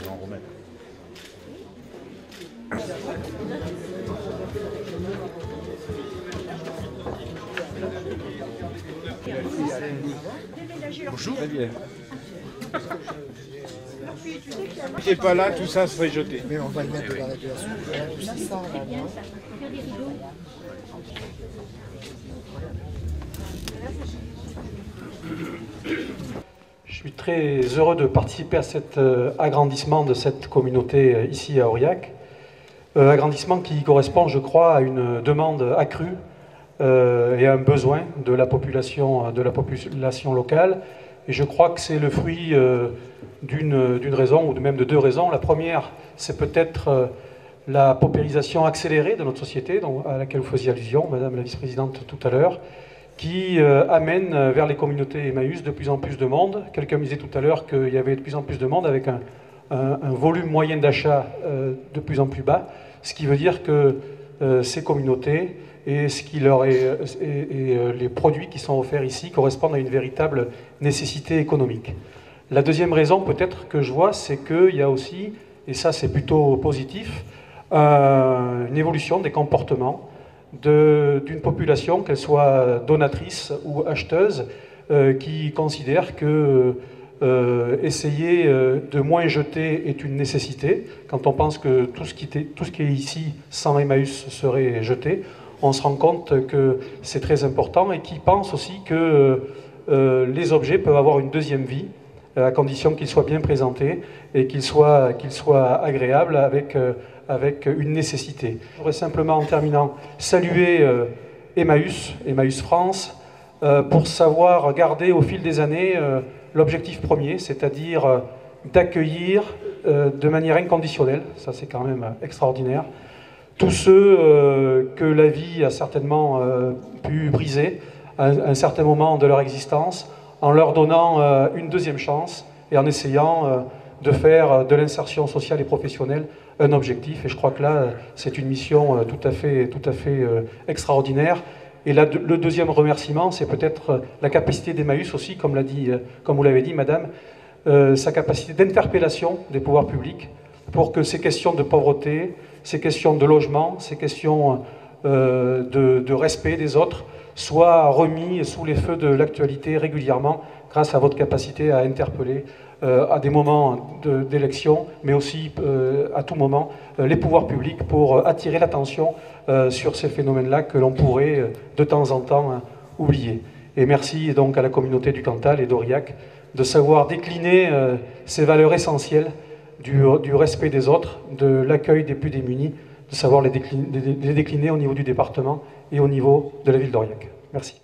en remettre. Bonjour. Si pas là, tout ça serait jeté. Mais on va le mettre de la régulation. Je suis très heureux de participer à cet agrandissement de cette communauté ici à Aurillac. Agrandissement qui correspond, je crois, à une demande accrue et à un besoin de la population locale. Et je crois que c'est le fruit d'une raison, ou même de deux raisons. La première, c'est peut-être la paupérisation accélérée de notre société, à laquelle vous faisiez allusion, Madame la vice-présidente, tout à l'heure, qui amène vers les communautés Emmaüs de plus en plus de monde. Quelqu'un me disait tout à l'heure qu'il y avait de plus en plus de monde avec un volume moyen d'achat de plus en plus bas, ce qui veut dire que ces communautés et les produits qui sont offerts ici correspondent à une véritable nécessité économique. La deuxième raison peut-être que je vois, c'est qu'il y a aussi, et ça c'est plutôt positif, une évolution des comportements d'une population, qu'elle soit donatrice ou acheteuse, qui considère que essayer de moins jeter est une nécessité. Quand on pense que tout ce qui est ici sans Emmaüs serait jeté, on se rend compte que c'est très important, et qui pense aussi que les objets peuvent avoir une deuxième vie, à condition qu'ils soient bien présentés et qu'ils soient agréables avec une nécessité. Je voudrais simplement, en terminant, saluer Emmaüs France, pour savoir garder au fil des années l'objectif premier, c'est-à-dire d'accueillir de manière inconditionnelle, ça c'est quand même extraordinaire, tous ceux que la vie a certainement pu briser à un certain moment de leur existence, en leur donnant une deuxième chance et en essayant de faire de l'insertion sociale et professionnelle un objectif. Et je crois que là, c'est une mission tout à fait extraordinaire. Et là, le deuxième remerciement, c'est peut-être la capacité d'Emmaüs aussi, comme vous l'avez dit, Madame, sa capacité d'interpellation des pouvoirs publics pour que ces questions de pauvreté, ces questions de logement, ces questions de respect des autres soient remis sous les feux de l'actualité régulièrement, grâce à votre capacité à interpeller à des moments d'élection, mais aussi à tout moment, les pouvoirs publics pour attirer l'attention sur ces phénomènes-là que l'on pourrait de temps en temps oublier. Et merci donc à la communauté du Cantal et d'Aurillac de savoir décliner ces valeurs essentielles du respect des autres, de l'accueil des plus démunis, de savoir les décliner au niveau du département et au niveau de la ville d'Aurillac. Merci.